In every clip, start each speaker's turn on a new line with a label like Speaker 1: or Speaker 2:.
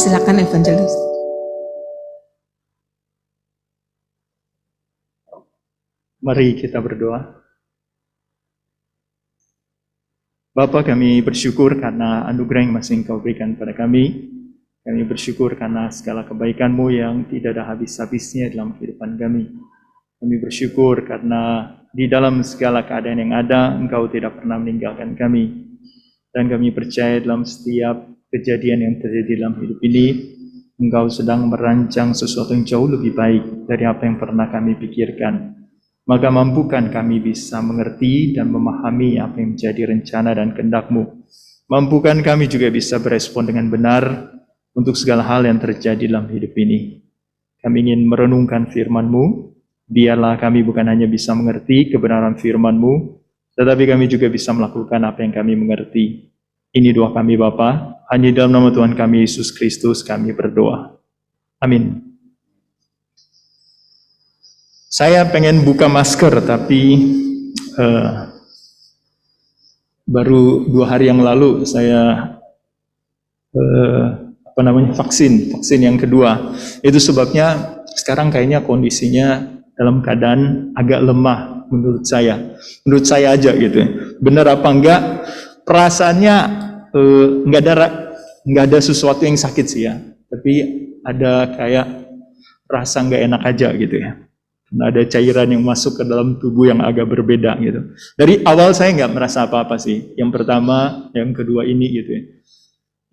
Speaker 1: Silakan evangelis.
Speaker 2: Mari kita berdoa. Bapa, kami bersyukur karena anugerah yang masih Engkau berikan pada kami. Kami bersyukur karena segala kebaikan-Mu yang tidak ada habis-habisnya dalam kehidupan kami. Kami bersyukur karena di dalam segala keadaan yang ada, Engkau tidak pernah meninggalkan kami. Dan kami percaya dalam setiap kejadian yang terjadi dalam hidup ini, Engkau sedang merancang sesuatu yang jauh lebih baik dari apa yang pernah kami pikirkan. Maka mampukan kami bisa mengerti dan memahami apa yang menjadi rencana dan kehendak-Mu. Mampukan kami juga bisa berespon dengan benar untuk segala hal yang terjadi dalam hidup ini. Kami ingin merenungkan firman-Mu. Biarlah kami bukan hanya bisa mengerti kebenaran firman-Mu, tetapi kami juga bisa melakukan apa yang kami mengerti. Ini doa kami Bapa, hanya dalam nama Tuhan kami Yesus Kristus kami berdoa. Amin. Saya pengen buka masker, tapi baru 2 hari yang lalu saya vaksin yang kedua. Itu sebabnya sekarang kayaknya kondisinya dalam keadaan agak lemah menurut saya aja gitu. Benar apa enggak? Perasaannya nggak ada sesuatu yang sakit sih ya, tapi ada kayak rasa nggak enak aja gitu ya. Karena ada cairan yang masuk ke dalam tubuh yang agak berbeda gitu. Dari awal saya nggak merasa apa-apa sih. Yang pertama, yang kedua ini gitu ya.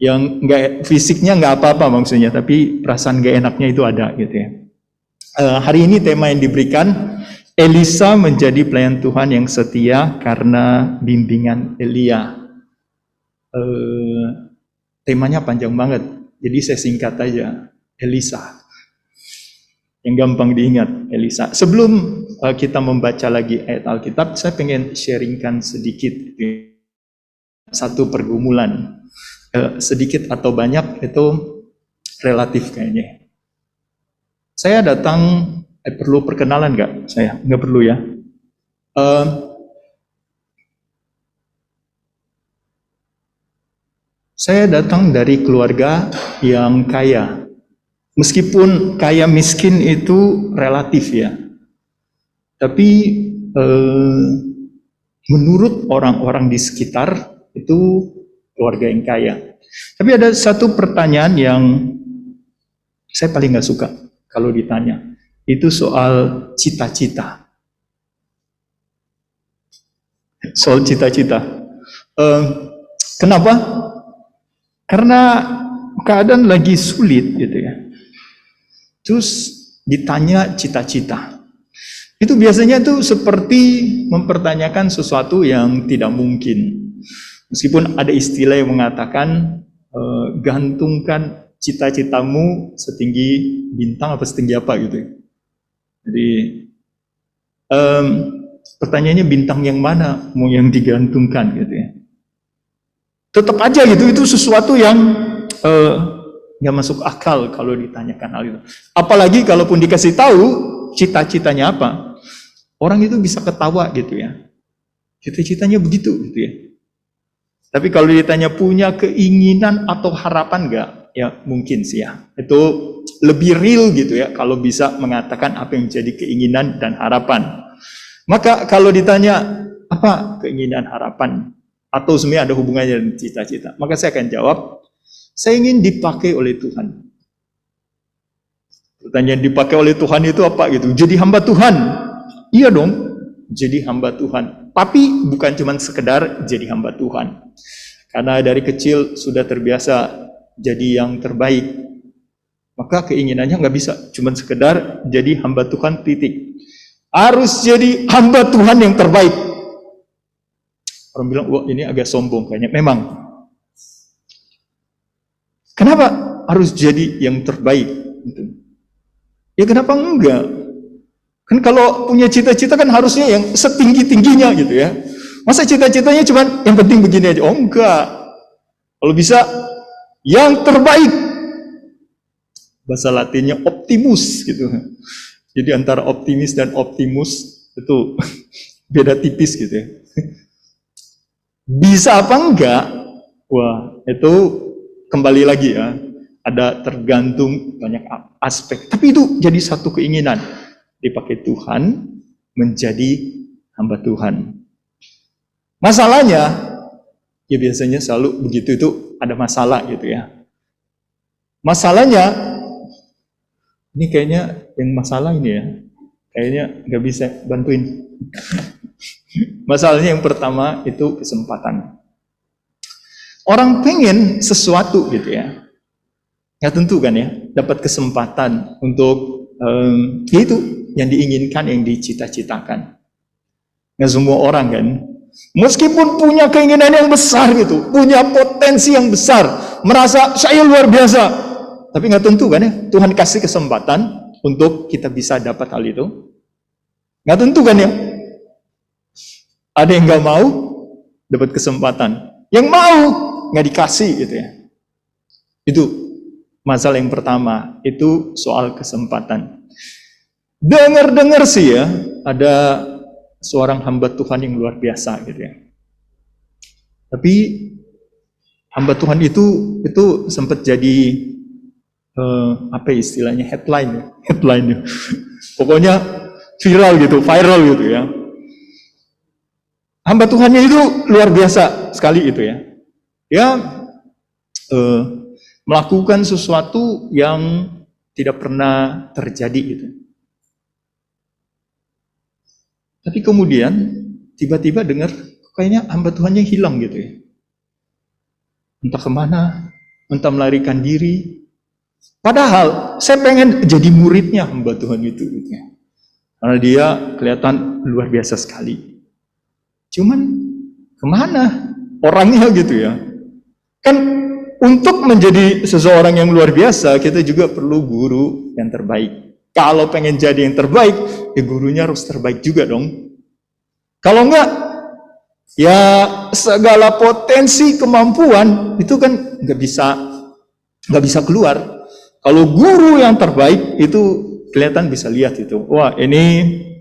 Speaker 2: Yang nggak fisiknya nggak apa-apa maksudnya, tapi perasaan nggak enaknya itu ada gitu ya. Hari ini tema yang diberikan, Elisa menjadi pelayan Tuhan yang setia karena bimbingan Elia. Temanya panjang banget, jadi saya singkat aja. Elisa. Yang gampang diingat, Elisa. Sebelum kita membaca lagi ayat Alkitab, saya pengen sharingkan sedikit satu pergumulan. Sedikit atau banyak itu relatif kayaknya. Saya datang, perlu perkenalan nggak? Saya nggak perlu ya. Saya datang dari keluarga yang kaya. Meskipun kaya miskin itu relatif ya, tapi menurut orang-orang di sekitar itu keluarga yang kaya. Tapi ada satu pertanyaan yang saya paling nggak suka kalau ditanya, itu soal cita-cita. Soal cita-cita. Kenapa? Karena keadaan lagi sulit gitu ya. Terus ditanya cita-cita. Itu biasanya tuh seperti mempertanyakan sesuatu yang tidak mungkin. Meskipun ada istilah yang mengatakan gantungkan cita-citamu setinggi bintang apa setinggi apa gitu. Jadi pertanyaannya bintang yang mana mau yang digantungkan gitu ya. Tetap aja gitu, itu sesuatu yang nggak masuk akal kalau ditanyakan hal itu. Apalagi kalaupun dikasih tahu cita-citanya apa, orang itu bisa ketawa gitu ya. Cita-citanya begitu gitu ya. Tapi kalau ditanya punya keinginan atau harapan nggak, ya mungkin sih ya. Itu lebih real gitu ya kalau bisa mengatakan apa yang menjadi keinginan dan harapan. Maka kalau ditanya apa keinginan harapan atau sebenarnya ada hubungannya dengan cita-cita, maka saya akan jawab, saya ingin dipakai oleh Tuhan. Pertanyaan dipakai oleh Tuhan itu apa gitu? Jadi hamba Tuhan. Iya dong, jadi hamba Tuhan. Tapi bukan cuma sekedar jadi hamba Tuhan. Karena dari kecil sudah terbiasa jadi yang terbaik. Maka keinginannya nggak bisa cuma sekedar jadi hamba Tuhan titik. Harus jadi hamba Tuhan yang terbaik. Orang bilang, wah ini agak sombong kayaknya. Memang. Kenapa harus jadi yang terbaik? Ya kenapa enggak? Kan kalau punya cita-cita kan harusnya yang setinggi-tingginya gitu ya. Masa cita-citanya cuma yang penting begini aja? Oh enggak. Kalau bisa yang terbaik. Bahasa Latinnya optimus gitu. Jadi antara optimis dan optimus itu beda tipis gitu ya. Bisa apa enggak? Wah, itu kembali lagi ya. Ada tergantung banyak aspek. Tapi itu jadi satu keinginan. Dipakai Tuhan menjadi hamba Tuhan. Masalahnya, ya biasanya selalu begitu itu ada masalah gitu ya. Masalahnya, ini kayaknya yang masalah ini ya. Kayaknya nggak bisa bantuin. Masalahnya yang pertama itu kesempatan. Orang pengen sesuatu gitu ya. Nggak tentu kan ya, dapat kesempatan untuk itu yang diinginkan, yang dicita-citakan. Nggak semua orang kan, meskipun punya keinginan yang besar gitu, punya potensi yang besar, merasa saya luar biasa, tapi nggak tentu kan ya, Tuhan kasih kesempatan untuk kita bisa dapat hal itu. Nggak tentu kan ya. Ada yang nggak mau dapat kesempatan, yang mau nggak dikasih gitu ya. Itu masalah yang pertama, itu soal kesempatan. Dengar-dengar sih ya, ada seorang hamba Tuhan yang luar biasa gitu ya. Tapi hamba Tuhan itu sempat jadi apa istilahnya, headline. Pokoknya viral gitu ya. Hamba Tuhannya itu luar biasa sekali itu ya. Dia melakukan sesuatu yang tidak pernah terjadi gitu. Tapi kemudian tiba-tiba dengar kayaknya hamba Tuhannya hilang gitu ya. Entah kemana, entah melarikan diri. Padahal saya pengen jadi muridnya hamba Tuhan itu gitu ya. Karena dia kelihatan luar biasa sekali. Cuman kemana orangnya gitu ya. Kan untuk menjadi seseorang yang luar biasa, kita juga perlu guru yang terbaik. Kalau pengen jadi yang terbaik, ya gurunya harus terbaik juga dong. Kalau enggak, ya segala potensi kemampuan itu kan nggak bisa keluar. Kalau guru yang terbaik itu kelihatan bisa lihat itu. Wah, ini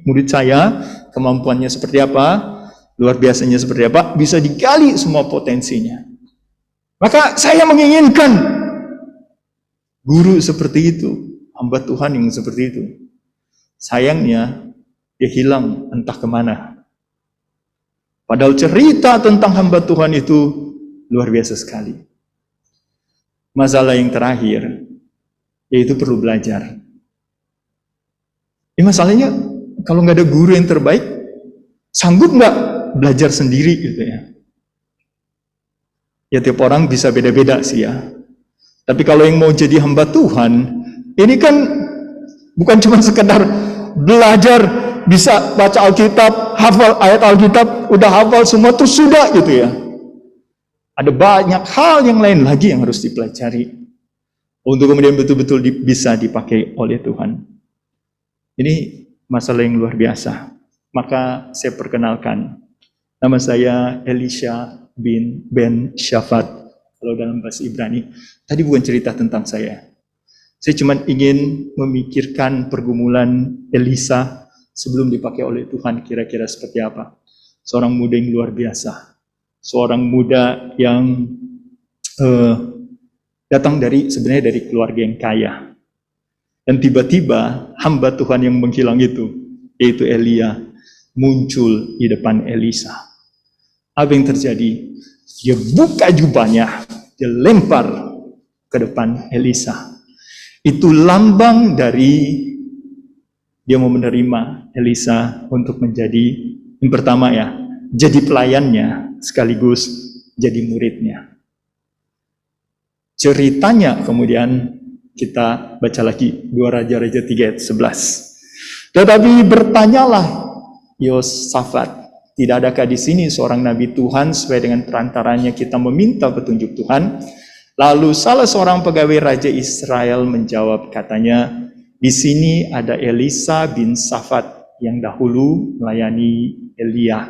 Speaker 2: murid saya, kemampuannya seperti apa, luar biasanya seperti apa, bisa digali semua potensinya. Maka saya menginginkan guru seperti itu, hamba Tuhan yang seperti itu. Sayangnya, dia hilang entah kemana. Padahal cerita tentang hamba Tuhan itu luar biasa sekali. Masalah yang terakhir, yaitu perlu belajar. Masalahnya, kalau nggak ada guru yang terbaik, sanggup nggak belajar sendiri gitu ya. Ya tiap orang bisa beda-beda sih ya. Tapi kalau yang mau jadi hamba Tuhan, ini kan bukan cuma sekedar belajar, bisa baca Alkitab, hafal ayat Alkitab, udah hafal semua terus sudah gitu ya. Ada banyak hal yang lain lagi yang harus dipelajari untuk kemudian betul-betul bisa dipakai oleh Tuhan. Ini masalah yang luar biasa. Maka saya perkenalkan, nama saya Elisha bin Ben Shafat, kalau dalam bahasa Ibrani. Tadi bukan cerita tentang saya. Saya cuma ingin memikirkan pergumulan Elisa sebelum dipakai oleh Tuhan kira-kira seperti apa. Seorang muda yang luar biasa. Seorang muda yang datang sebenarnya dari keluarga yang kaya. Dan tiba-tiba hamba Tuhan yang menghilang itu, yaitu Elia, muncul di depan Elisa. Apa yang terjadi? Dia buka jubahnya, dia lempar ke depan Elisa. Itu lambang dari dia mau menerima Elisa untuk menjadi yang pertama ya, jadi pelayannya sekaligus jadi muridnya. Ceritanya kemudian kita baca lagi 2 Raja-Raja 3 ayat 11. Tetapi bertanyalah Yosafat, tidak adakah di sini seorang nabi Tuhan sesuai dengan perantaranya kita meminta petunjuk Tuhan? Lalu salah seorang pegawai Raja Israel menjawab, katanya, di sini ada Elisa bin Shafat yang dahulu melayani Elia.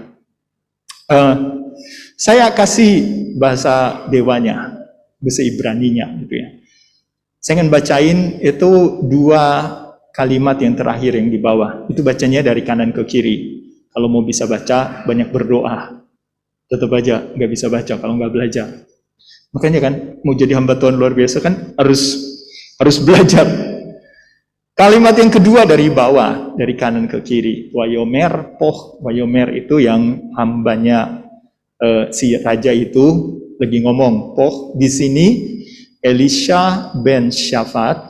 Speaker 2: Saya kasih bahasa dewanya, bahasa Ibraninya gitu ya. Saya akan bacain itu 2 kalimat yang terakhir yang di bawah. Itu bacanya dari kanan ke kiri. Kalau mau bisa baca, banyak berdoa. tetap aja nggak bisa baca kalau nggak belajar. Makanya kan mau jadi hamba Tuhan luar biasa kan harus belajar. Kalimat yang kedua dari bawah, dari kanan ke kiri, Wayomer Poh. Wayomer itu yang hambanya si raja itu lagi ngomong. Poh di sini Elisha ben Syafat.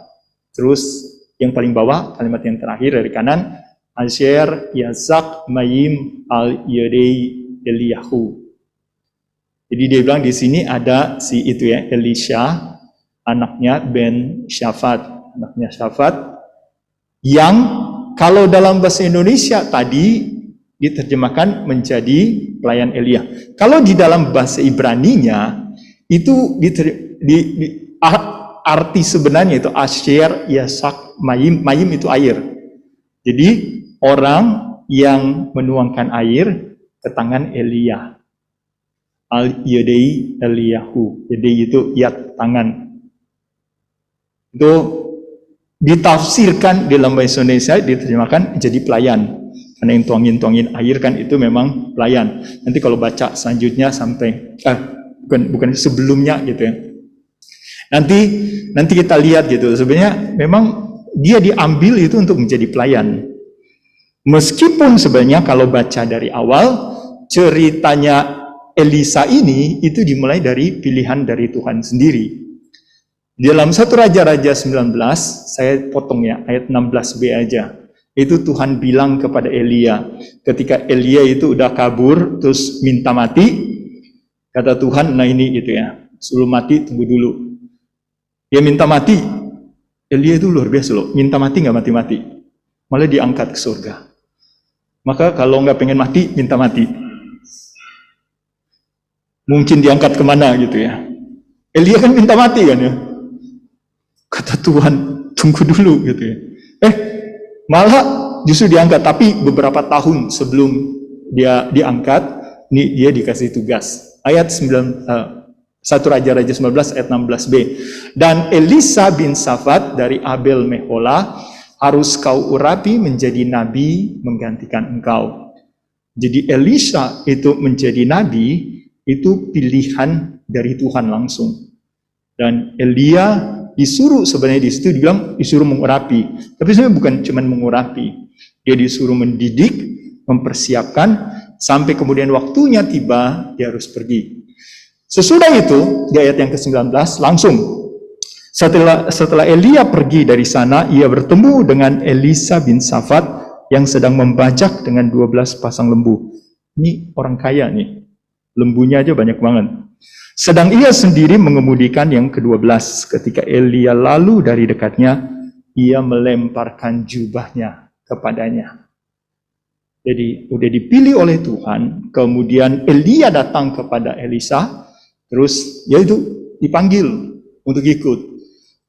Speaker 2: Terus yang paling bawah, kalimat yang terakhir dari kanan, Asher Yazak Mayim al Yedei Eliyahu. Jadi dia bilang di sini ada si itu ya, Elisha, anaknya Ben Syafat, anaknya Syafat, yang kalau dalam bahasa Indonesia tadi diterjemahkan menjadi pelayan Elia. Kalau di dalam bahasa Ibraninya itu arti sebenarnya itu Asher Yasak Mayim. Mayim itu air. Jadi orang yang menuangkan air ke tangan Elia. Al Yedei Eliyahu. Yedei itu yad, tangan. Itu ditafsirkan dalam bahasa Indonesia, diterjemahkan jadi pelayan. Karena yang tuangin air kan itu memang pelayan. Nanti kalau baca selanjutnya sampai bukan sebelumnya gitu ya. Nanti kita lihat gitu. Sebenarnya memang dia diambil itu untuk menjadi pelayan. Meskipun sebenarnya kalau baca dari awal ceritanya Elisa ini itu dimulai dari pilihan dari Tuhan sendiri. Dalam 1 Raja-Raja 19, saya potong ya, ayat 16b aja. Itu Tuhan bilang kepada Elia, ketika Elia itu udah kabur, terus minta mati, kata Tuhan, nah ini gitu ya, sebelum mati tunggu dulu. Dia minta mati, Elia itu luar biasa loh, minta mati nggak mati-mati, malah diangkat ke surga. Maka kalau nggak pengen mati, minta mati. Mungkin diangkat kemana gitu ya. Elia kan minta mati kan ya. Kata Tuhan, tunggu dulu gitu ya. Malah justru diangkat, tapi beberapa tahun sebelum dia diangkat, ini dia dikasih tugas. Ayat 1 Raja-Raja 19 ayat 16b. Dan Elisa bin Safat dari Abel Mehola harus kau urapi menjadi nabi menggantikan engkau. Jadi Elisa itu menjadi nabi, itu pilihan dari Tuhan langsung. Dan Elia disuruh, sebenarnya di situ dibilang disuruh mengurapi. Tapi sebenarnya bukan cuma mengurapi. Dia disuruh mendidik, mempersiapkan, sampai kemudian waktunya tiba, dia harus pergi. Sesudah itu, di ayat yang ke-19, langsung. Setelah Elia pergi dari sana, ia bertemu dengan Elisa bin Safat yang sedang membajak dengan 12 pasang lembu. Ini orang kaya nih. Lembunya aja banyak banget. Sedang ia sendiri mengemudikan yang ke-12. Ketika Elia lalu dari dekatnya, ia melemparkan jubahnya kepadanya. Jadi udah dipilih oleh Tuhan, kemudian Elia datang kepada Elisa, terus ya itu dipanggil untuk ikut.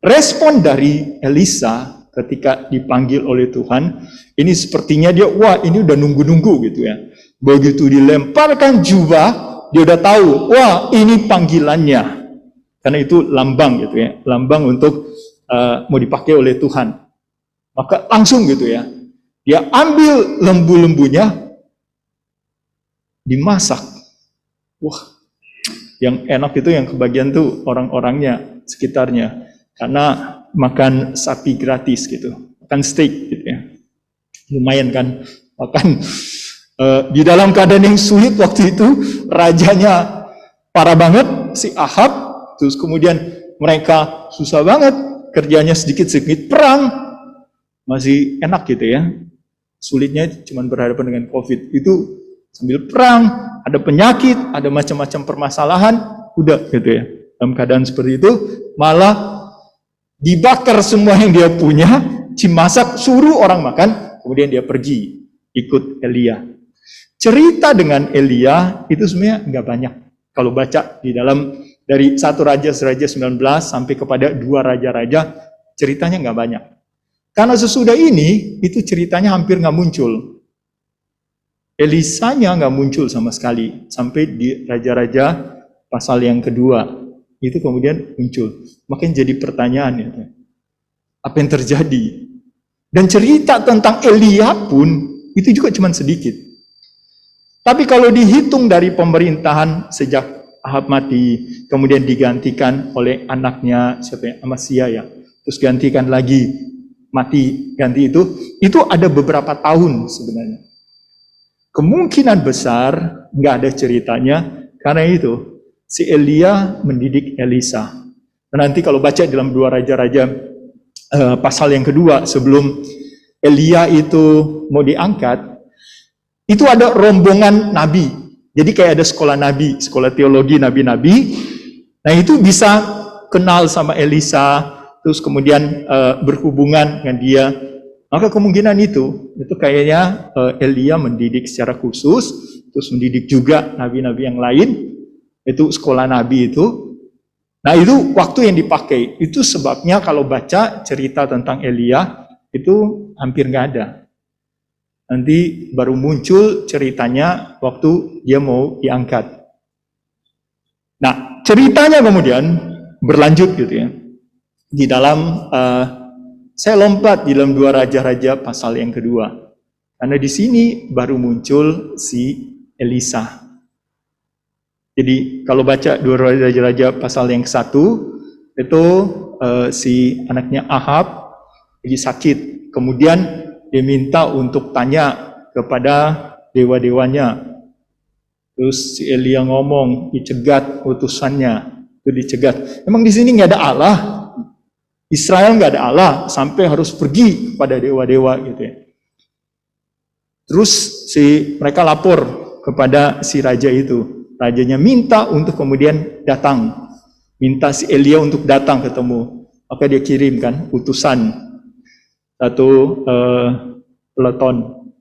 Speaker 2: Respon dari Elisa ketika dipanggil oleh Tuhan, ini sepertinya dia, wah ini udah nunggu-nunggu gitu ya. Begitu dilemparkan jubah, dia udah tahu, wah ini panggilannya. Karena itu lambang gitu ya, lambang untuk mau dipakai oleh Tuhan. Maka langsung gitu ya, dia ambil lembu-lembunya, dimasak. Wah, yang enak itu yang kebagian tuh orang-orangnya sekitarnya. Karena makan sapi gratis gitu, makan steak gitu ya. Lumayan kan, makan di dalam keadaan yang sulit waktu itu, rajanya parah banget, si Ahab, terus kemudian mereka susah banget, kerjanya sedikit-sedikit perang, masih enak gitu ya. Sulitnya cuma berhadapan dengan COVID, itu sambil perang, ada penyakit, ada macam-macam permasalahan, udah gitu ya. Dalam keadaan seperti itu, malah dibakar semua yang dia punya, dimasak, suruh orang makan, kemudian dia pergi, ikut Elia. Cerita dengan Elia itu sebenarnya nggak banyak. Kalau baca di dalam, dari 1 Raja-Raja 19 sampai kepada 2 Raja-Raja, ceritanya nggak banyak. Karena sesudah ini, itu ceritanya hampir nggak muncul. Elisanya nggak muncul sama sekali, sampai di Raja-Raja pasal yang kedua. Itu kemudian muncul. Makanya jadi pertanyaan ya, apa yang terjadi? Dan cerita tentang Elia pun itu juga cuma sedikit. Tapi kalau dihitung dari pemerintahan sejak Ahab mati, kemudian digantikan oleh anaknya siapa ya, Amasya ya, terus gantikan lagi, mati, ganti itu ada beberapa tahun sebenarnya. Kemungkinan besar nggak ada ceritanya, karena itu si Elia mendidik Elisa. Nanti kalau baca dalam 2 Raja-Raja pasal yang kedua, sebelum Elia itu mau diangkat, itu ada rombongan nabi. Jadi kayak ada sekolah nabi, sekolah teologi nabi-nabi. Nah itu bisa kenal sama Elisa, terus kemudian berhubungan dengan dia. Maka kemungkinan itu kayaknya Elia mendidik secara khusus, terus mendidik juga nabi-nabi yang lain. Itu sekolah nabi itu. Nah itu waktu yang dipakai. Itu sebabnya kalau baca cerita tentang Elia, itu hampir nggak ada. Nanti baru muncul ceritanya waktu dia mau diangkat. Nah, ceritanya kemudian berlanjut gitu ya. Di dalam, saya lompat di dalam 2 Raja-Raja pasal yang kedua. Karena di sini baru muncul si Elisa. Jadi kalau baca 2 Raja-Raja pasal yang ke-1, itu si anaknya Ahab lagi sakit. Kemudian dia minta untuk tanya kepada dewa-dewanya. Terus si Elia ngomong, dicegat utusannya. Itu dicegat. Memang di sini nggak ada Allah. Israel nggak ada Allah, sampai harus pergi kepada dewa-dewa gitu ya. Terus mereka lapor kepada si raja itu. Rajanya minta untuk kemudian datang. Minta si Elia untuk datang ketemu. Maka dia kirimkan utusan. Satu peleton,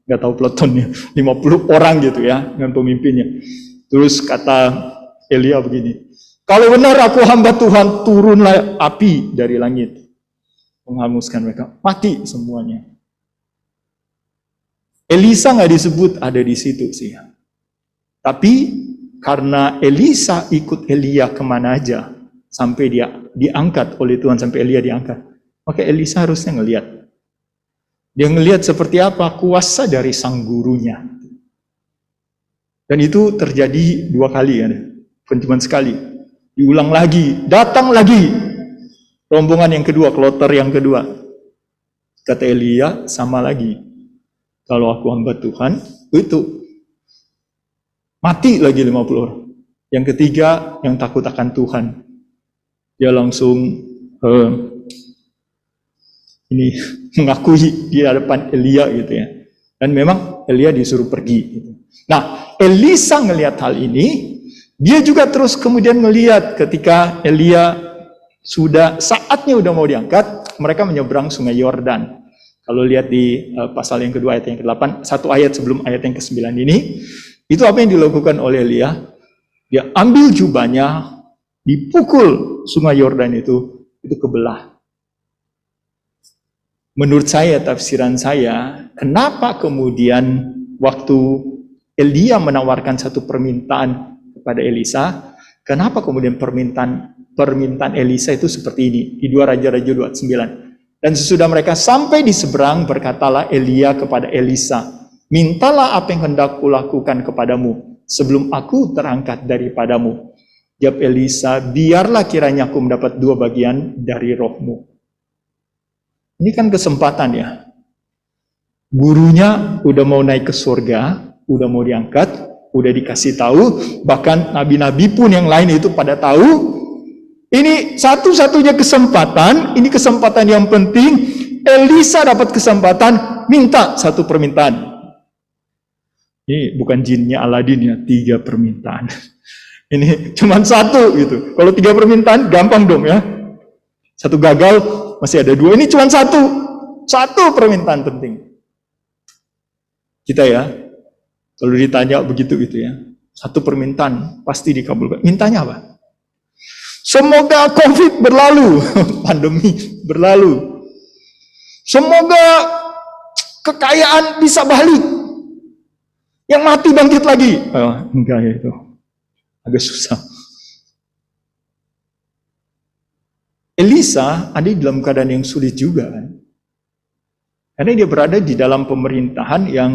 Speaker 2: nggak tahu peletonnya, 50 orang gitu ya, dengan pemimpinnya. Terus kata Elia begini, kalau benar aku hamba Tuhan, turunlah api dari langit, menghanguskan mereka, mati semuanya. Elisa nggak disebut ada di situ sih. Tapi karena Elisa ikut Elia kemana aja, sampai dia diangkat oleh Tuhan, sampai Elia diangkat, maka Elisa harusnya ngelihat. Dia ngelihat seperti apa kuasa dari sang gurunya. Dan itu terjadi 2 kali ya, bukan cuma sekali. Diulang lagi, datang lagi. Rombongan yang kedua, kloter yang kedua. Kata Elia, sama lagi. Kalau aku hamba Tuhan, itu. Mati lagi 50 orang. Yang ketiga, yang takut akan Tuhan. Dia langsung mengakui di hadapan Elia gitu ya. Dan memang Elia disuruh pergi gitu. Nah, Elisa ngelihat hal ini, dia juga terus kemudian melihat ketika Elia saatnya udah mau diangkat, mereka menyeberang sungai Yordan. Kalau lihat di pasal yang kedua ayat yang ke-8, 1 ayat sebelum ayat yang ke-9 ini, itu apa yang dilakukan oleh Elia? Dia ambil jubahnya, dipukul sungai Yordan itu kebelah. Menurut saya, tafsiran saya, kenapa kemudian waktu Elia menawarkan satu permintaan kepada Elisa, kenapa kemudian permintaan Elisa itu seperti ini, di 2 Raja-Raja 29. Dan sesudah mereka sampai di seberang, berkatalah Elia kepada Elisa, mintalah apa yang hendak kulakukan kepadamu, sebelum aku terangkat daripadamu. Jawab Elisa, biarlah kiranya aku mendapat 2 bagian dari rohmu. Ini kan kesempatan ya. Gurunya udah mau naik ke surga, udah mau diangkat, udah dikasih tahu, bahkan nabi-nabi pun yang lain itu pada tahu. Ini satu-satunya kesempatan, ini kesempatan yang penting. Elisa dapat kesempatan, minta satu permintaan. Ini bukan jinnya Aladin ya, 3 permintaan. Ini cuma 1 gitu. Kalau 3 permintaan gampang dong ya. 1 gagal, masih ada 2. Ini cuma 1 permintaan penting. Kita ya, kalau ditanya begitu gitu ya, 1 permintaan pasti dikabulkan. Mintanya apa? Semoga COVID berlalu, pandemi berlalu. Semoga kekayaan bisa balik. Yang mati bangkit lagi. Oh, enggak ya itu. Agak susah. Elisa ada di dalam keadaan yang sulit juga kan. Karena dia berada di dalam pemerintahan yang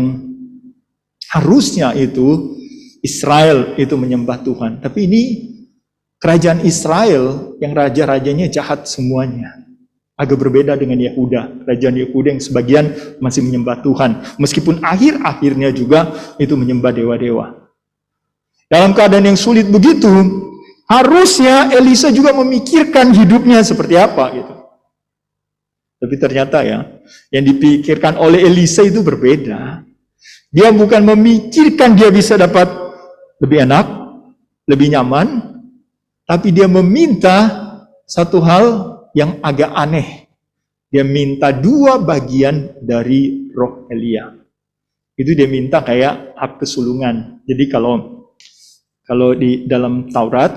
Speaker 2: harusnya itu Israel itu menyembah Tuhan. Tapi ini kerajaan Israel yang raja-rajanya jahat semuanya. Agak berbeda dengan Yehuda. Kerajaan Yehuda yang sebagian masih menyembah Tuhan. Meskipun akhir-akhirnya juga itu menyembah dewa-dewa. Dalam keadaan yang sulit begitu, harusnya Elisa juga memikirkan hidupnya seperti apa gitu. Tapi ternyata ya, yang dipikirkan oleh Elisa itu berbeda. Dia bukan memikirkan dia bisa dapat lebih enak, lebih nyaman, tapi dia meminta satu hal yang agak aneh. Dia minta 2 bagian dari roh Elia. Itu dia minta kayak hak kesulungan. Jadi kalau di dalam Taurat,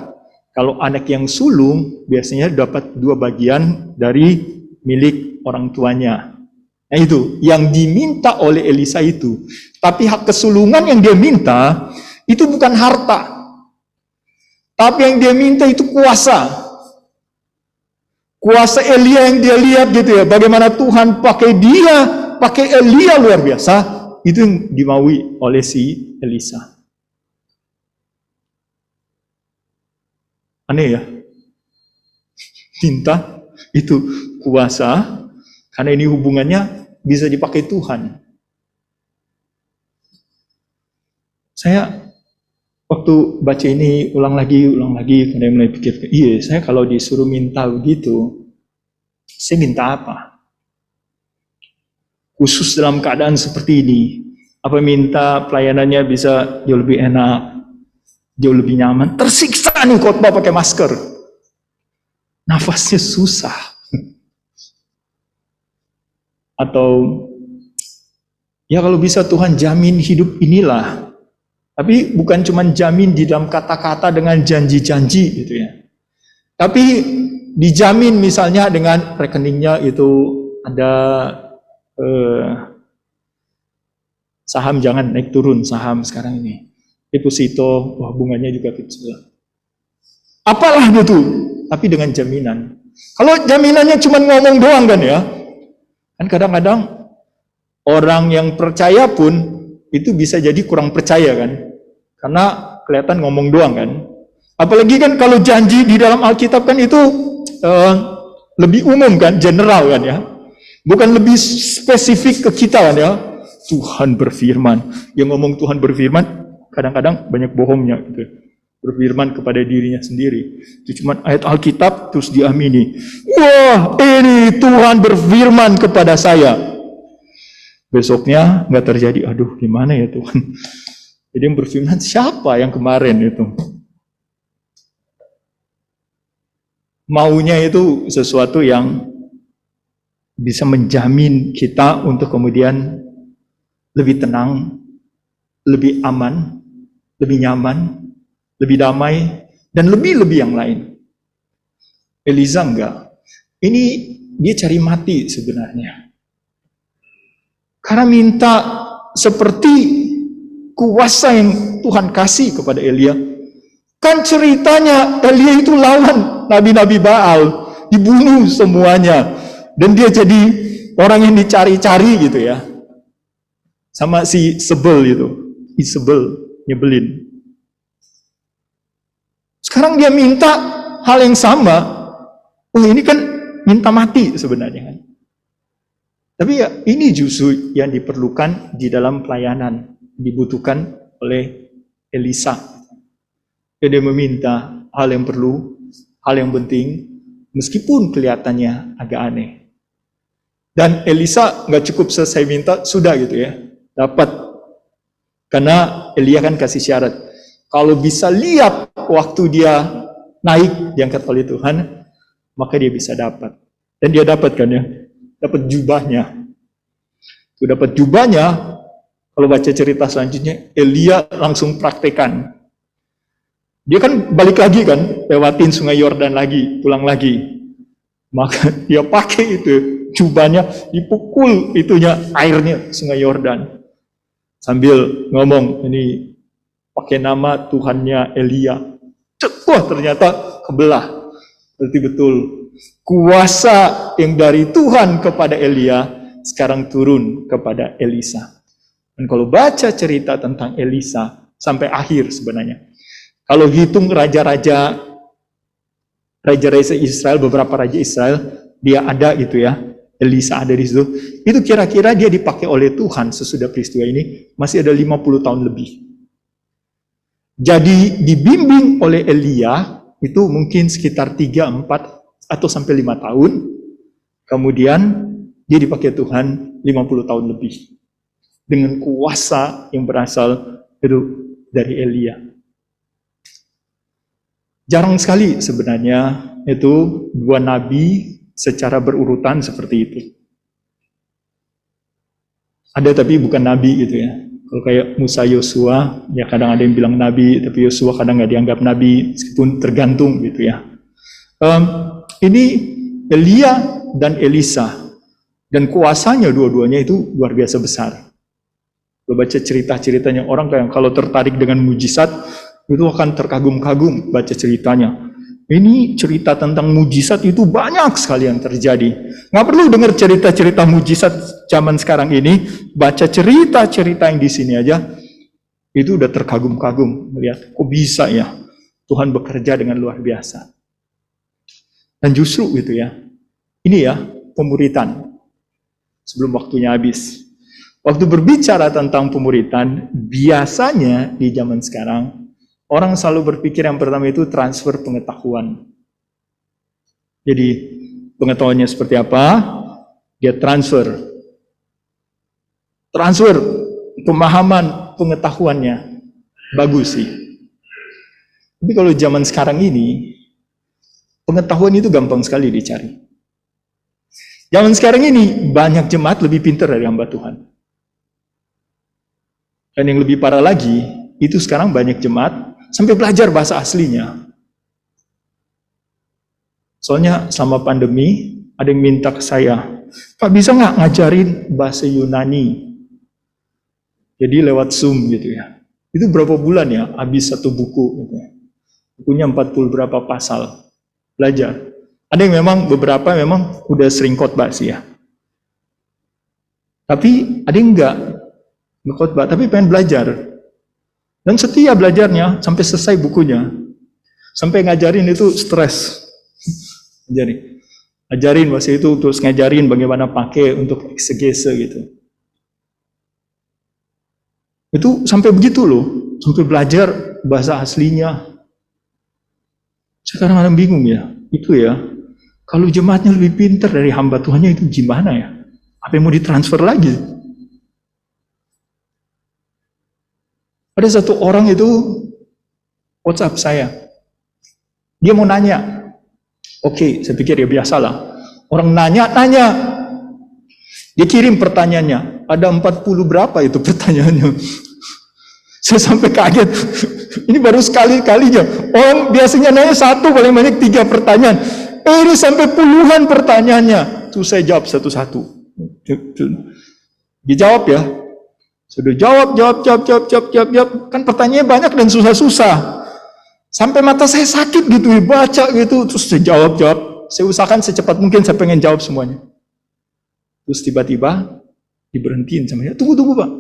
Speaker 2: kalau anak yang sulung biasanya dapat 2 bagian dari milik orang tuanya. Nah itu yang diminta oleh Elisa itu. Tapi hak kesulungan yang dia minta itu bukan harta. Tapi yang dia minta itu kuasa. Kuasa Elia yang dia lihat gitu ya. Bagaimana Tuhan pakai dia, pakai Elia luar biasa. Itu yang dimaui oleh si Elisa. Aneh ya. Minta itu kuasa. Karena ini hubungannya bisa dipakai Tuhan. Saya waktu baca ini ulang lagi, kemudian mulai pikir, iya saya kalau disuruh minta begitu, saya minta apa? Khusus dalam keadaan seperti ini, apa minta pelayanannya bisa jauh lebih enak, jauh lebih nyaman, tersiksa nih khotbah pakai masker, nafasnya susah. Atau, ya kalau bisa Tuhan jamin hidup inilah, tapi bukan cuma jamin di dalam kata-kata dengan janji-janji gitu ya. Tapi dijamin misalnya dengan rekeningnya itu ada saham jangan naik turun saham sekarang ini. Deposito, wah bunganya juga kecil. Apalah gitu, tapi dengan jaminan. Kalau jaminannya cuma ngomong doang kan ya. Kan kadang-kadang orang yang percaya pun itu bisa jadi kurang percaya kan. Karena kelihatan ngomong doang kan. Apalagi kan kalau janji di dalam Alkitab kan itu lebih umum kan, general kan ya. Bukan lebih spesifik ke kita kan ya. Tuhan berfirman. Yang ngomong Tuhan berfirman kadang-kadang banyak bohongnya gitu. Berfirman kepada dirinya sendiri. Itu cuma ayat Alkitab terus diamini. Wah, ini Tuhan berfirman kepada saya. Besoknya nggak terjadi. Aduh, gimana ya Tuhan? Jadi yang berfirman siapa yang kemarin itu? Maunya itu sesuatu yang bisa menjamin kita untuk kemudian lebih tenang, lebih aman, lebih nyaman, lebih damai, dan lebih-lebih yang lain. Elisa enggak. Ini dia cari mati sebenarnya. Karena minta seperti kuasa yang Tuhan kasih kepada Elia. Kan ceritanya Elia itu lawan nabi-nabi Baal, dibunuh semuanya. Dan dia jadi orang yang dicari-cari gitu ya. Sama si Sebel itu, Isabel nyebelin. Sekarang dia minta hal yang sama. Oh ini kan minta mati sebenarnya kan. Tapi ya ini justru yang diperlukan di dalam pelayanan. Dibutuhkan oleh Elisa. Dia meminta hal yang perlu, hal yang penting, meskipun kelihatannya agak aneh. Dan Elisa nggak cukup selesai minta, sudah gitu ya, dapat. Karena Elia kan kasih syarat, kalau bisa lihat waktu dia naik diangkat oleh Tuhan, maka dia bisa dapat. Dan dia dapat kan ya, dapat jubahnya. Itu dapat jubahnya. Kalau baca cerita selanjutnya, Elia langsung praktekan. Dia kan balik lagi kan, lewatin sungai Yordan lagi, pulang lagi. Maka dia pakai itu, jubahnya dipukul itunya airnya sungai Yordan. Sambil ngomong, ini pakai nama Tuhannya Elia. Wah ternyata kebelah. Berarti betul, kuasa yang dari Tuhan kepada Elia, sekarang turun kepada Elisa. Dan kalau baca cerita tentang Elisa sampai akhir sebenarnya, kalau hitung raja-raja Israel, beberapa raja Israel, dia ada gitu ya, Elisa ada di situ. Itu kira-kira dia dipakai oleh Tuhan sesudah peristiwa ini masih ada 50 tahun lebih. Jadi dibimbing oleh Elia itu mungkin sekitar 3, 4 atau sampai 5 tahun. Kemudian dia dipakai Tuhan 50 tahun lebih. Dengan kuasa yang berasal itu dari Elia. Jarang sekali sebenarnya itu dua nabi secara berurutan seperti itu. Ada tapi bukan nabi gitu ya. Kalau kayak Musa Yosua, ya kadang ada yang bilang nabi, tapi Yosua kadang nggak dianggap nabi, meskipun tergantung gitu ya. Ini Elia dan Elisa, dan kuasanya dua-duanya itu luar biasa besar. Kalau baca cerita-ceritanya, orang kayak kalau tertarik dengan mujizat, itu akan terkagum-kagum baca ceritanya. Ini cerita tentang mujizat itu banyak sekali yang terjadi. Nggak perlu dengar cerita-cerita mujizat zaman sekarang ini, baca cerita-cerita yang di sini aja, itu udah terkagum-kagum. Melihat, kok bisa ya Tuhan bekerja dengan luar biasa. Dan justru gitu ya, ini ya pemuritan sebelum waktunya habis. Waktu berbicara tentang pemuritan, biasanya di zaman sekarang, orang selalu berpikir yang pertama itu transfer pengetahuan. Jadi pengetahuannya seperti apa? Dia transfer pemahaman pengetahuannya. Bagus sih. Tapi kalau zaman sekarang ini, pengetahuan itu gampang sekali dicari. Zaman sekarang ini banyak jemaat lebih pintar dari hamba Tuhan. Dan yang lebih parah lagi, itu sekarang banyak jemaat sampai belajar bahasa aslinya. Soalnya selama pandemi, ada yang minta ke saya, Pak bisa nggak ngajarin bahasa Yunani? Jadi lewat Zoom gitu ya. Itu berapa bulan ya, habis satu buku. Gitu. Bukunya 40 berapa pasal. Belajar. Ada yang memang, beberapa memang udah sering khotbah sih ya. Tapi ada yang enggak khotbah, tapi pengen belajar. Dan setia belajarnya sampai selesai bukunya. Sampai ngajarin itu stres. Ngajarin bahasa itu, terus ngajarin bagaimana pakai untuk eksegese gitu. Itu sampai begitu loh, sampai belajar bahasa aslinya. Sekarang kadang bingung ya, itu ya. Kalau jemaatnya lebih pintar dari hamba Tuhannya itu gimana ya? Apa yang mau ditransfer lagi? Ada satu orang itu WhatsApp saya. Dia mau nanya. Oke, saya pikir ya biasalah. Orang nanya. Dia kirim pertanyaannya. Ada 40 berapa itu pertanyaannya. Saya sampai kaget. Ini baru sekali-kalinya. Orang biasanya nanya satu, paling banyak 3 pertanyaan. Ini sampai puluhan pertanyaannya. Terus saya jawab satu-satu. Dijawab ya. Sudah jawab. Kan pertanyaannya banyak dan susah-susah. Sampai mata saya sakit gitu, baca gitu. Terus saya jawab. Saya usahakan secepat mungkin saya pengen jawab semuanya. Terus tiba-tiba diberhentiin sama dia. Tunggu Pak.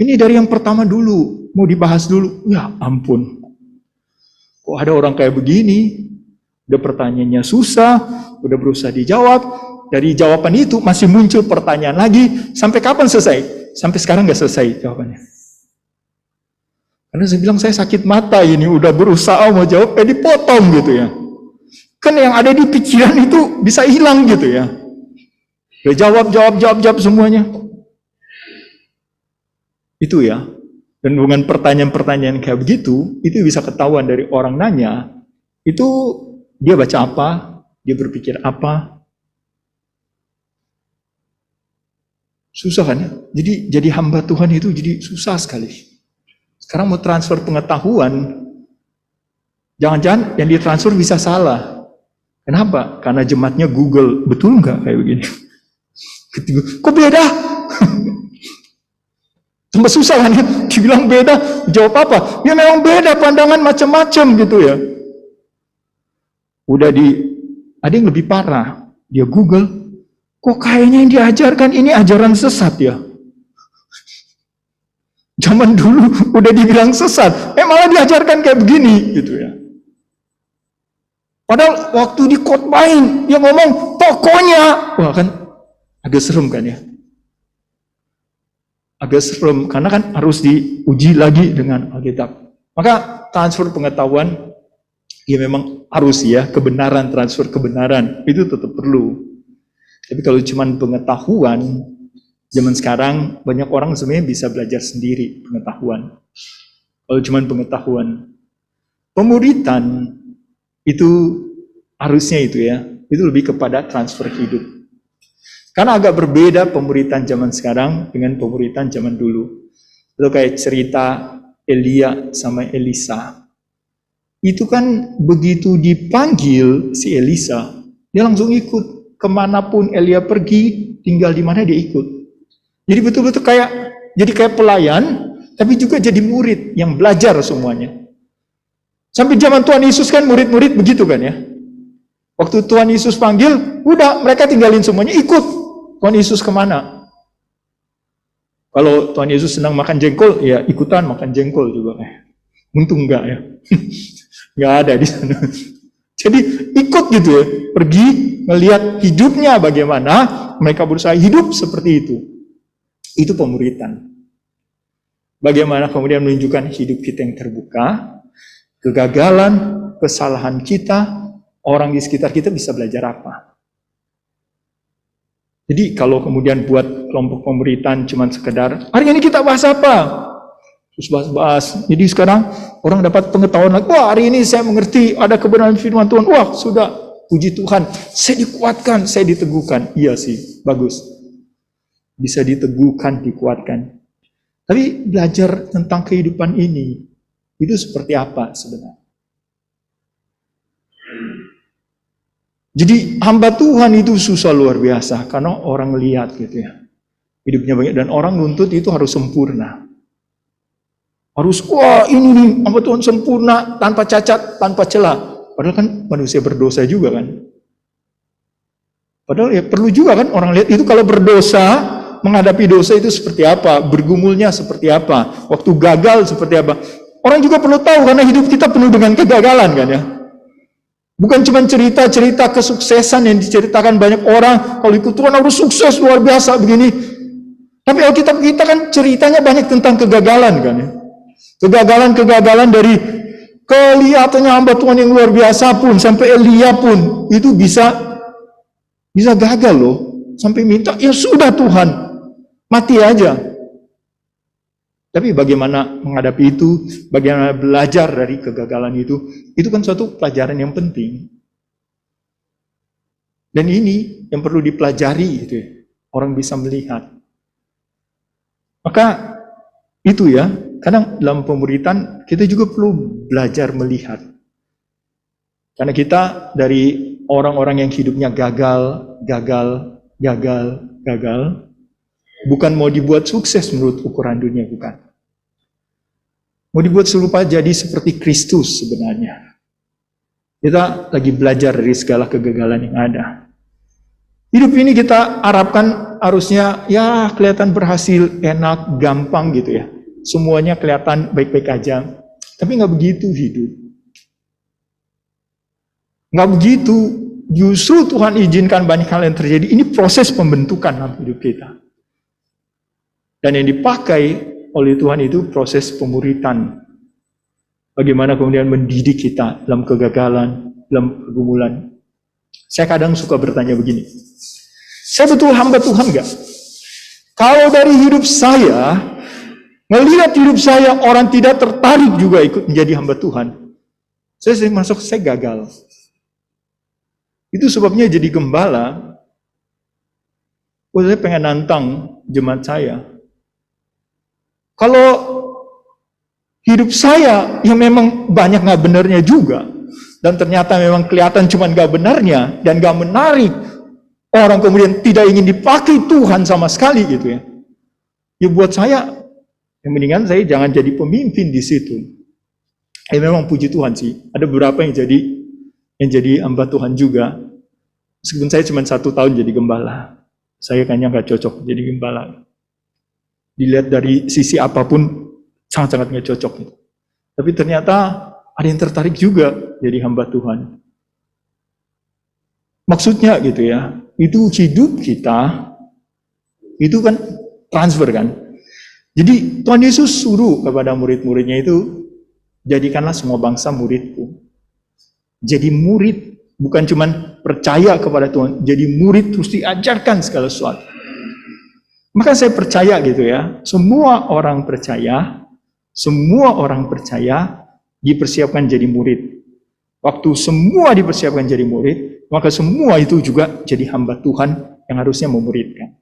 Speaker 2: Ini dari yang pertama dulu. Mau dibahas dulu. Ya ampun. Kok ada orang kayak begini? Udah pertanyaannya susah. Udah berusaha dijawab. Dari jawaban itu masih muncul pertanyaan lagi. Sampai kapan selesai? Sampai sekarang nggak selesai jawabannya. Karena saya bilang saya sakit mata ini, udah berusaha mau jawab, dipotong gitu ya. Kan yang ada di pikiran itu bisa hilang gitu ya. Udah jawab semuanya. Itu ya. Dan dengan pertanyaan-pertanyaan kayak begitu, itu bisa ketahuan dari orang nanya, itu dia baca apa, dia berpikir apa. Susah kan ya? Jadi hamba Tuhan itu jadi susah sekali. Sekarang mau transfer pengetahuan, jangan-jangan yang ditransfer bisa salah. Kenapa? Karena jemaatnya Google. Betul nggak kayak begini? Kok beda? Tambah susah kan ya? Dibilang beda, jawab apa? Ya memang beda, pandangan macam-macam gitu ya. Ada yang lebih parah. Dia Google, kok kayaknya yang diajarkan ini ajaran sesat ya? Zaman dulu udah dibilang sesat, malah diajarkan kayak begini gitu ya. Padahal waktu dikhotbahin dia ngomong pokoknya, wah kan agak serem kan ya. Agak serem karena kan harus diuji lagi dengan Alkitab. Maka transfer pengetahuan ya memang harus ya, kebenaran, transfer kebenaran itu tetap perlu. Tapi kalau cuma pengetahuan, zaman sekarang banyak orang sebenarnya bisa belajar sendiri pengetahuan. Kalau cuma pengetahuan, pemuritan itu harusnya itu ya, itu lebih kepada transfer hidup. Karena agak berbeda pemuritan zaman sekarang dengan pemuritan zaman dulu. Itu kayak cerita Elia sama Elisa. Itu kan begitu dipanggil si Elisa, dia langsung ikut. Kemanapun Elia pergi, tinggal di mana dia ikut. Jadi betul-betul kayak pelayan, tapi juga jadi murid yang belajar semuanya. Sampai zaman Tuhan Yesus kan murid-murid begitu kan ya. Waktu Tuhan Yesus panggil, udah mereka tinggalin semuanya, ikut Tuhan Yesus kemana. Kalau Tuhan Yesus senang makan jengkol, ya ikutan makan jengkol juga. Untung enggak ya. Enggak ada di sana. Jadi ikut gitu ya, pergi melihat hidupnya bagaimana, mereka berusaha hidup seperti itu. Itu pemuritan. Bagaimana kemudian menunjukkan hidup kita yang terbuka, kegagalan, kesalahan kita, orang di sekitar kita bisa belajar apa. Jadi kalau kemudian buat kelompok pemuritan cuma sekedar, hari ini kita bahas apa? Terus bahas-bahas. Jadi sekarang orang dapat pengetahuan lagi, wah hari ini saya mengerti ada kebenaran firman Tuhan, wah sudah, puji Tuhan, saya dikuatkan, saya diteguhkan. Iya sih, bagus. Bisa diteguhkan, dikuatkan. Tapi belajar tentang kehidupan ini, itu seperti apa sebenarnya? Jadi hamba Tuhan itu susah luar biasa, karena orang lihat gitu ya. Hidupnya banyak, dan orang nuntut itu harus sempurna. Harus, wah ini nih hamba Tuhan sempurna, tanpa cacat, tanpa celah. Padahal kan manusia berdosa juga kan. Padahal ya perlu juga kan orang lihat itu kalau berdosa, menghadapi dosa itu seperti apa, bergumulnya seperti apa, waktu gagal seperti apa. Orang juga perlu tahu karena hidup kita penuh dengan kegagalan kan ya. Bukan cuma cerita-cerita kesuksesan yang diceritakan banyak orang, kalau ikut Tuhan harus sukses luar biasa begini. Tapi Alkitab kita kan ceritanya banyak tentang kegagalan kan ya. Kegagalan-kegagalan dari kelihatannya hamba Tuhan yang luar biasa pun, sampai Elia pun itu bisa gagal loh. Sampai minta, ya sudah Tuhan, mati aja. Tapi bagaimana menghadapi itu, bagaimana belajar dari kegagalan itu kan suatu pelajaran yang penting. Dan ini yang perlu dipelajari gitu ya. Orang bisa melihat. Maka itu ya, kadang dalam pemuritan kita juga perlu belajar melihat. Karena kita dari orang-orang yang hidupnya gagal, bukan mau dibuat sukses menurut ukuran dunia, bukan. Mau dibuat serupa jadi seperti Kristus sebenarnya. Kita lagi belajar dari segala kegagalan yang ada. Hidup ini kita harapkan harusnya ya kelihatan berhasil, enak, gampang gitu ya. Semuanya kelihatan baik-baik aja. Tapi nggak begitu hidup. Nggak begitu. Justru Tuhan izinkan banyak hal yang terjadi. Ini proses pembentukan dalam hidup kita. Dan yang dipakai oleh Tuhan itu proses pemuritan. Bagaimana kemudian mendidik kita dalam kegagalan, dalam pergumulan. Saya kadang suka bertanya begini. Saya betul hamba Tuhan nggak? Kalau dari hidup saya, melihat hidup saya, orang tidak tertarik juga ikut menjadi hamba Tuhan. Saya sering masuk, saya gagal. Itu sebabnya jadi gembala. Saya pengen nantang jemaat saya. Kalau hidup saya yang memang banyak nggak benarnya juga, dan ternyata memang kelihatan cuma nggak benarnya dan nggak menarik, orang kemudian tidak ingin dipakai Tuhan sama sekali gitu ya. Ya buat saya, yang mendingan saya jangan jadi pemimpin di situ. Memang puji Tuhan sih, ada beberapa yang jadi hamba Tuhan juga. Meskipun saya cuma 1 tahun jadi gembala, saya kayaknya nggak cocok jadi gembala. Dilihat dari sisi apapun, sangat-sangat nggak cocok gitu. Tapi ternyata ada yang tertarik juga jadi hamba Tuhan. Maksudnya gitu ya, itu hidup kita, itu kan transfer kan. Jadi Tuhan Yesus suruh kepada murid-muridnya itu, jadikanlah semua bangsa muridku. Jadi murid, bukan cuman percaya kepada Tuhan, jadi murid terus diajarkan segala sesuatu. Maka saya percaya gitu ya, semua orang percaya dipersiapkan jadi murid. Waktu semua dipersiapkan jadi murid, maka semua itu juga jadi hamba Tuhan yang harusnya memuridkan.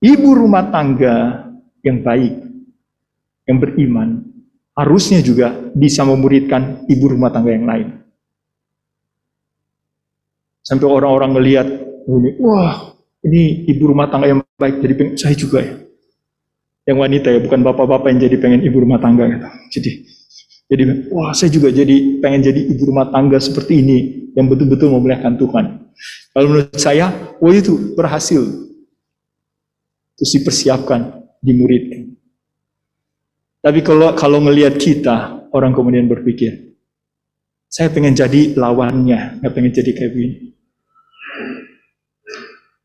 Speaker 2: Ibu rumah tangga yang baik, yang beriman, harusnya juga bisa memuridkan ibu rumah tangga yang lain. Sampai orang-orang melihat, wah ini ibu rumah tangga yang baik, jadi pengen, saya juga ya. Yang wanita ya, bukan bapak-bapak yang jadi pengen ibu rumah tangga gitu. Jadi, wah saya juga jadi pengen jadi ibu rumah tangga seperti ini, yang betul-betul memuliakan Tuhan. Kalau menurut saya, wah itu berhasil. Terus dipersiapkan, dimuridkan. Tapi kalau ngelihat kita, orang kemudian berpikir, saya pengen jadi lawannya, nggak pengen jadi kayak begini.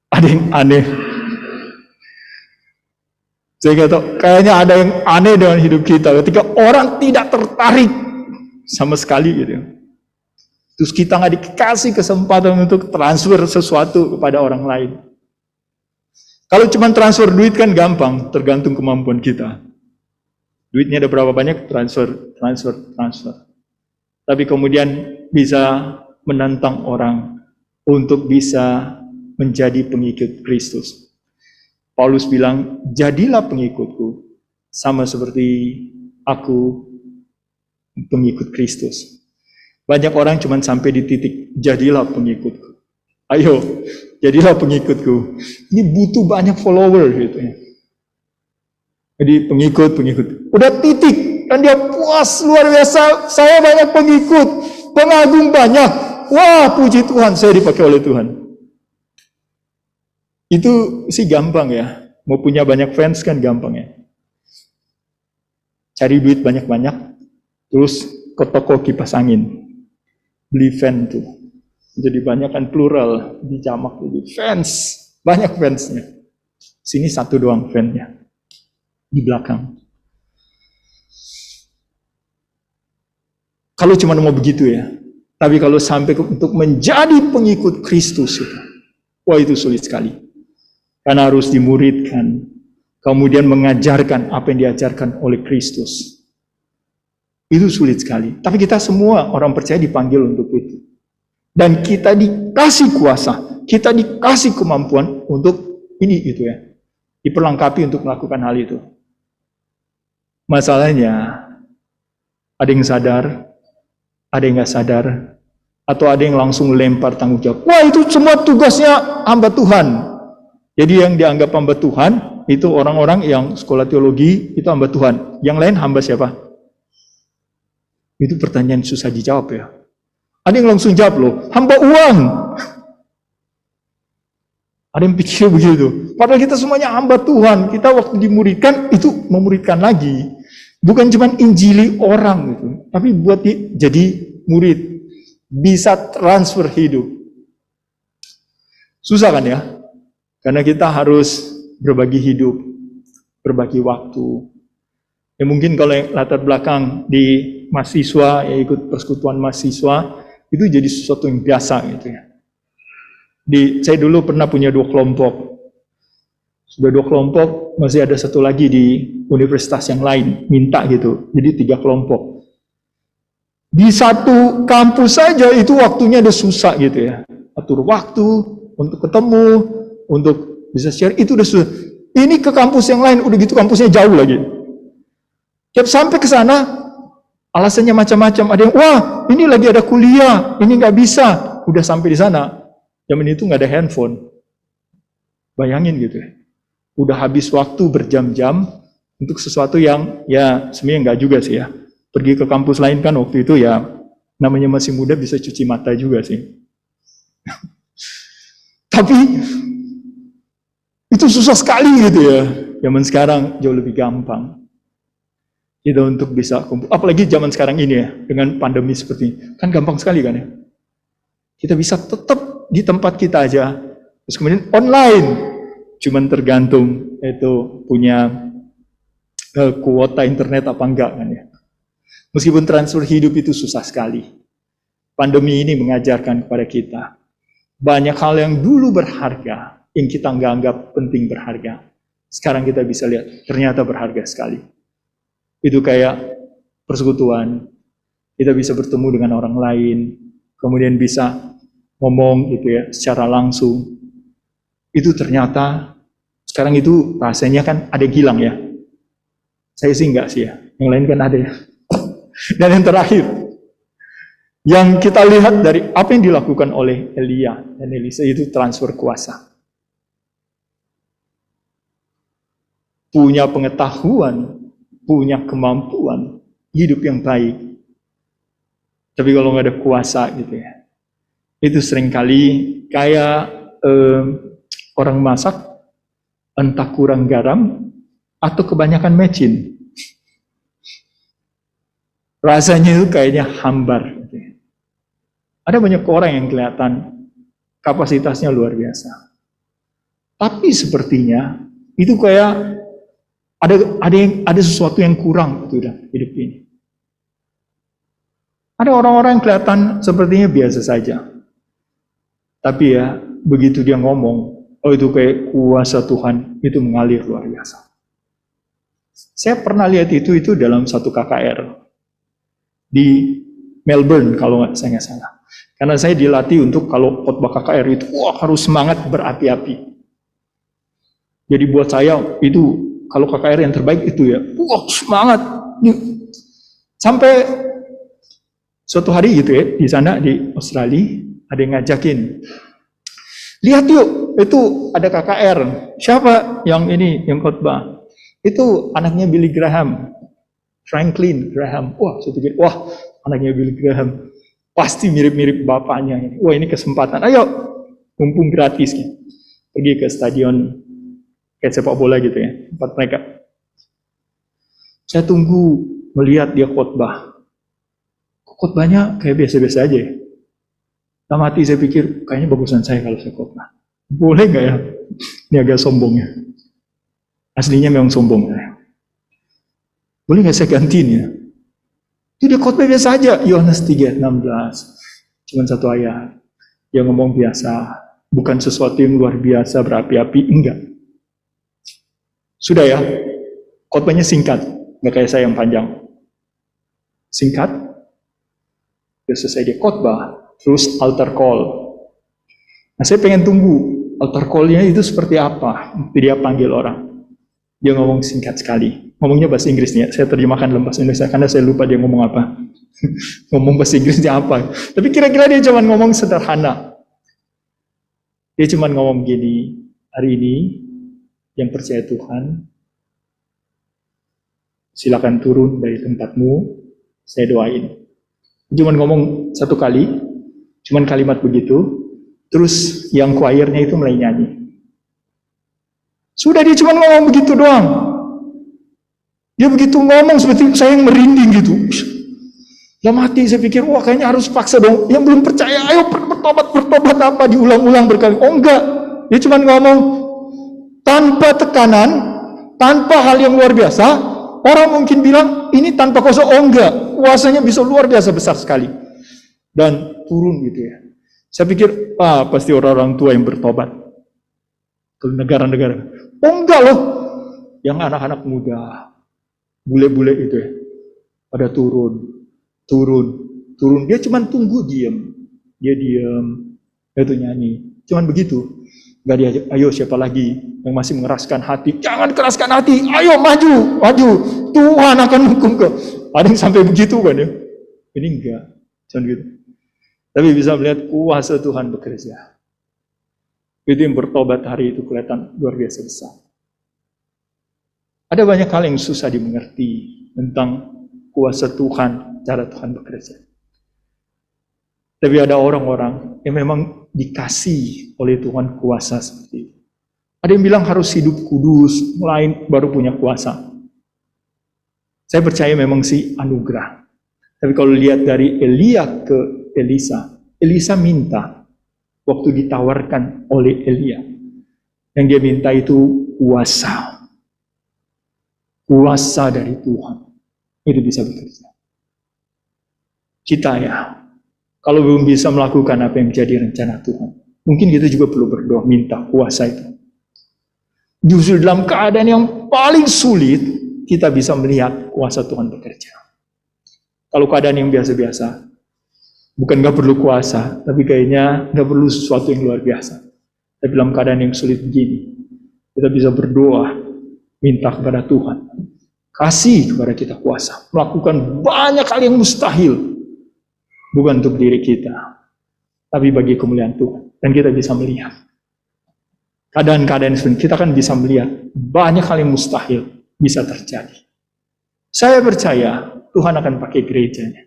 Speaker 2: Ada yang aneh. Saya nggak tahu, kayaknya ada yang aneh dengan hidup kita ketika orang tidak tertarik sama sekali gitu. Terus kita nggak dikasih kesempatan untuk transfer sesuatu kepada orang lain. Kalau cuma transfer duit kan gampang, tergantung kemampuan kita. Duitnya ada berapa banyak, transfer. Tapi kemudian bisa menantang orang untuk bisa menjadi pengikut Kristus. Paulus bilang, jadilah pengikutku, sama seperti aku pengikut Kristus. Banyak orang cuma sampai di titik, jadilah pengikutku. Ayo, jadilah pengikutku. Ini butuh banyak follower gitu ya. Jadi pengikut. Udah titik, dan dia puas luar biasa, saya banyak pengikut, pengagum banyak. Wah, puji Tuhan, saya dipakai oleh Tuhan. Itu sih gampang ya, mau punya banyak fans kan gampang ya. Cari duit banyak-banyak, terus ke toko kipas angin, beli fan tuh. Jadi banyak kan plural, dijamak jadi fans, banyak fansnya. Sini satu doang fansnya, di belakang. Kalau cuma mau begitu ya, tapi kalau sampai untuk menjadi pengikut Kristus itu, wah itu sulit sekali. Karena harus dimuridkan, kemudian mengajarkan apa yang diajarkan oleh Kristus. Itu sulit sekali. Tapi kita semua orang percaya dipanggil untuk itu. Dan kita dikasih kuasa, kita dikasih kemampuan untuk ini itu ya. Diperlengkapi untuk melakukan hal itu. Masalahnya, ada yang sadar, ada yang nggak sadar, atau ada yang langsung lempar tanggung jawab. Wah itu semua tugasnya hamba Tuhan. Jadi yang dianggap hamba Tuhan, itu orang-orang yang sekolah teologi, itu hamba Tuhan. Yang lain hamba siapa? Itu pertanyaan susah dijawab ya. Ada yang langsung jawab loh, hamba uang. Ada yang pikir begitu. Padahal kita semuanya hamba Tuhan. Kita waktu dimuridkan, itu memuridkan lagi. Bukan cuma injili orang gitu, tapi buat jadi murid. Bisa transfer hidup. Susah kan ya? Karena kita harus berbagi hidup, berbagi waktu. Ya mungkin kalau yang latar belakang di mahasiswa, ya ikut persekutuan mahasiswa, itu jadi sesuatu yang biasa gitu ya. Saya dulu pernah punya 2 kelompok. Sudah 2 kelompok, masih ada satu lagi di universitas yang lain, minta gitu. Jadi 3 kelompok. Di satu kampus saja itu waktunya udah susah gitu ya. Atur waktu untuk ketemu, untuk bisa share, itu udah susah. Ini ke kampus yang lain, udah gitu kampusnya jauh lagi. Tiap sampai ke sana, alasannya macam-macam. Ada yang, wah ini lagi ada kuliah, ini nggak bisa. Udah sampai di sana, zaman itu nggak ada handphone. Bayangin gitu ya. Udah habis waktu berjam-jam untuk sesuatu yang ya sebenarnya nggak juga sih ya. Pergi ke kampus lain kan waktu itu ya, namanya masih muda bisa cuci mata juga sih. Tapi itu susah sekali gitu ya. Zaman sekarang jauh lebih gampang. Kita untuk bisa kumpul. Apalagi zaman sekarang ini ya, dengan pandemi seperti ini. Kan gampang sekali kan ya. Kita bisa tetap di tempat kita aja. Terus kemudian online. Cuman tergantung itu punya kuota internet apa enggak kan ya. Meskipun transfer hidup itu susah sekali. Pandemi ini mengajarkan kepada kita. Banyak hal yang dulu berharga, yang kita nggak anggap penting berharga. Sekarang kita bisa lihat, ternyata berharga sekali. Itu kayak persekutuan, kita bisa bertemu dengan orang lain, kemudian bisa ngomong gitu ya, secara langsung. Itu ternyata, sekarang itu rasanya kan ada yang hilang ya. Saya sih enggak sih ya, yang lain kan ada ya. Dan yang terakhir, yang kita lihat dari apa yang dilakukan oleh Elia dan Elisa itu transfer kuasa. Punya pengetahuan, punya kemampuan, hidup yang baik. Tapi kalau nggak ada kuasa gitu ya, itu seringkali kayak orang masak, entah kurang garam atau kebanyakan mecin. Rasanya itu kayaknya hambar. Gitu ya. Ada banyak orang yang kelihatan kapasitasnya luar biasa. Tapi sepertinya itu kayak ada sesuatu yang kurang gitu dalam hidup ini. Ada orang-orang yang kelihatan sepertinya biasa saja. Tapi ya, begitu dia ngomong, oh itu kayak kuasa Tuhan, itu mengalir luar biasa. Saya pernah lihat itu dalam satu KKR di Melbourne kalau saya nggak salah. Karena saya dilatih untuk kalau khotbah KKR itu, wah harus semangat berapi-api. Jadi buat saya itu kalau KKR yang terbaik itu ya, wah semangat. Sampai suatu hari gitu ya, di sana di Australia ada yang ngajakin, lihat yuk, itu ada KKR. Siapa yang ini yang khotbah? Itu anaknya Billy Graham, Franklin Graham. Wah, saya pikir, wah anaknya Billy Graham pasti mirip-mirip bapaknya. Wah ini kesempatan, ayo mumpung gratis gitu. Pergi ke stadion kayak sepak bola gitu ya, tempat mereka. Saya tunggu melihat dia khotbah. Khotbahnya kayak biasa-biasa aja ya. Dalam hati saya pikir, kayaknya bagusan saya kalau saya khotbah. Boleh nggak ya? Ini agak sombong ya. Aslinya memang sombong ya. Boleh nggak saya gantiin ya? Itu dia khotbah biasa aja. Yohanes 3:16. Cuman satu ayat. Dia ngomong biasa. Bukan sesuatu yang luar biasa, berapi-api. Enggak. Sudah ya. Khotbahnya singkat. Nggak kayak saya yang panjang. Singkat. Udah selesai dia khotbah. Terus altar call. Nah saya pengen tunggu. Altar call-nya itu seperti apa? Dia panggil orang. Dia ngomong singkat sekali. Ngomongnya bahasa Inggrisnya. Saya terjemahkan dalam bahasa Indonesia karena saya lupa dia ngomong apa. Ngomong bahasa Inggrisnya apa. Tapi kira-kira dia cuma ngomong sederhana. Dia cuma ngomong gini, hari ini yang percaya Tuhan, silakan turun dari tempatmu, saya doain. Dia cuma ngomong satu kali, cuma kalimat begitu, terus yang choirnya itu mulai nyanyi. Sudah dia cuma ngomong begitu doang. Dia begitu ngomong seperti saya yang merinding gitu. Dalam hati saya pikir, wah kayaknya harus paksa dong. Yang belum percaya, ayo bertobat apa, diulang-ulang berkali. Oh enggak, dia cuma ngomong tanpa tekanan, tanpa hal yang luar biasa. Orang mungkin bilang, ini tanpa kuasa. Oh enggak, kuasanya bisa luar biasa besar sekali. Dan turun gitu ya. Saya pikir, pasti orang-orang tua yang bertobat. Ke negara-negara. Oh enggak loh, yang anak-anak muda, bule-bule itu ya, pada turun. Dia cuma tunggu diam, dia diam, itu nyanyi, cuman begitu. Gak diajak, ayo siapa lagi yang masih mengeraskan hati, jangan keraskan hati, ayo maju, Tuhan akan hukum kau. Ada yang sampai begitu kan ya, ini enggak, cuman gitu. Tapi bisa melihat kuasa Tuhan bekerja. Itu yang bertobat hari itu kelihatan luar biasa besar. Ada banyak hal yang susah dimengerti tentang kuasa Tuhan, cara Tuhan bekerja. Tapi ada orang-orang yang memang dikasih oleh Tuhan kuasa seperti itu. Ada yang bilang harus hidup kudus, lain baru punya kuasa. Saya percaya memang sih anugerah. Tapi kalau lihat dari Elia ke Elisa, Elisa minta waktu ditawarkan oleh Elia. Yang dia minta itu kuasa. Kuasa dari Tuhan. Itu bisa bekerja. Kita ya, kalau belum bisa melakukan apa yang menjadi rencana Tuhan, mungkin kita juga perlu berdoa minta kuasa itu. Justru dalam keadaan yang paling sulit, kita bisa melihat kuasa Tuhan bekerja. Kalau keadaan yang biasa-biasa, bukan gak perlu kuasa, tapi kayaknya gak perlu sesuatu yang luar biasa. Tapi dalam keadaan yang sulit begini, kita bisa berdoa, minta kepada Tuhan, kasih kepada kita kuasa, melakukan banyak hal yang mustahil, bukan untuk diri kita, tapi bagi kemuliaan Tuhan. Dan kita bisa melihat keadaan-keadaan seperti kita kan bisa melihat banyak hal yang mustahil bisa terjadi. Saya percaya Tuhan akan pakai gerejanya.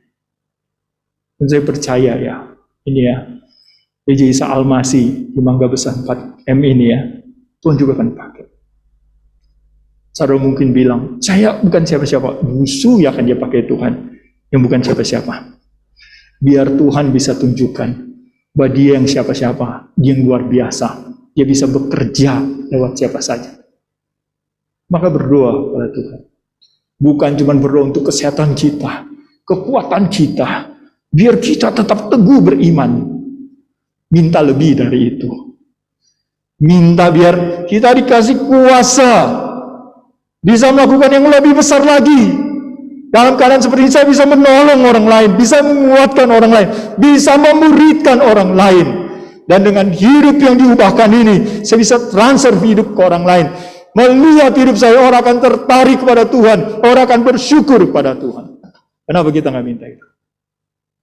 Speaker 2: Dan saya percaya ya, ini ya, Gereja Isa Al-Masih di Mangga Besar 4M ini ya, Tuhan juga akan pakai. Saudara mungkin bilang, saya bukan siapa-siapa, musuh ya akan dia pakai Tuhan, yang bukan siapa-siapa. Biar Tuhan bisa tunjukkan bahwa dia yang siapa-siapa, dia yang luar biasa, dia bisa bekerja lewat siapa saja. Maka berdoa kepada Tuhan. Bukan cuma berdoa untuk kesehatan kita, kekuatan kita, biar kita tetap teguh beriman. Minta lebih dari itu. Minta biar kita dikasih kuasa, bisa melakukan yang lebih besar lagi. Dalam keadaan seperti ini saya bisa menolong orang lain, bisa menguatkan orang lain, bisa memuridkan orang lain. Dan dengan hidup yang diubahkan ini, saya bisa transfer hidup ke orang lain. Melihat hidup saya, orang akan tertarik kepada Tuhan, orang akan bersyukur kepada Tuhan. Kenapa kita nggak minta itu?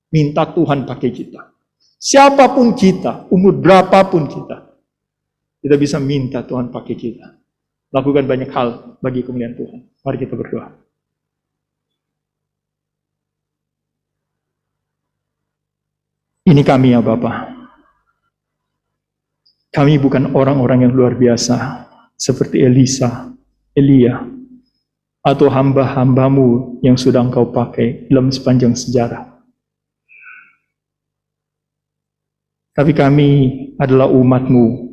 Speaker 2: Minta Tuhan pakai kita. Siapapun kita, umur berapapun kita bisa minta Tuhan pakai kita. Lakukan banyak hal bagi kemuliaan Tuhan. Mari kita berdoa. Ini kami ya Bapa. Kami bukan orang-orang yang luar biasa seperti Elisa, Elia, atau hamba-hambamu yang sudah engkau pakai dalam sepanjang sejarah. Tapi kami adalah umat-Mu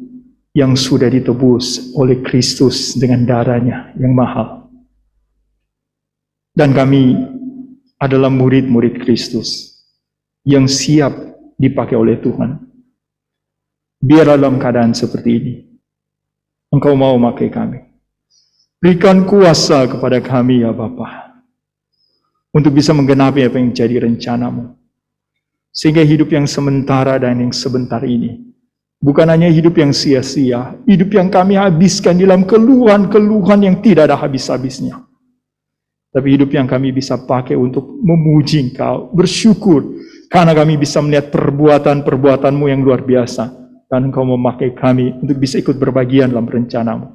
Speaker 2: yang sudah ditebus oleh Kristus dengan darah-Nya yang mahal. Dan kami adalah murid-murid Kristus yang siap dipakai oleh Tuhan. Biarlah dalam keadaan seperti ini, Engkau mau memakai kami. Berikan kuasa kepada kami ya Bapa, untuk bisa menggenapi apa yang menjadi rencana-Mu. Sehingga hidup yang sementara dan yang sebentar ini, bukan hanya hidup yang sia-sia, hidup yang kami habiskan dalam keluhan-keluhan yang tidak ada habis-habisnya. Tapi hidup yang kami bisa pakai untuk memuji Engkau, bersyukur, karena kami bisa melihat perbuatan-perbuatan-Mu yang luar biasa. Dan Engkau memakai kami untuk bisa ikut berbagian dalam rencana-Mu.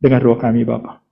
Speaker 2: Dengar doa kami Bapa.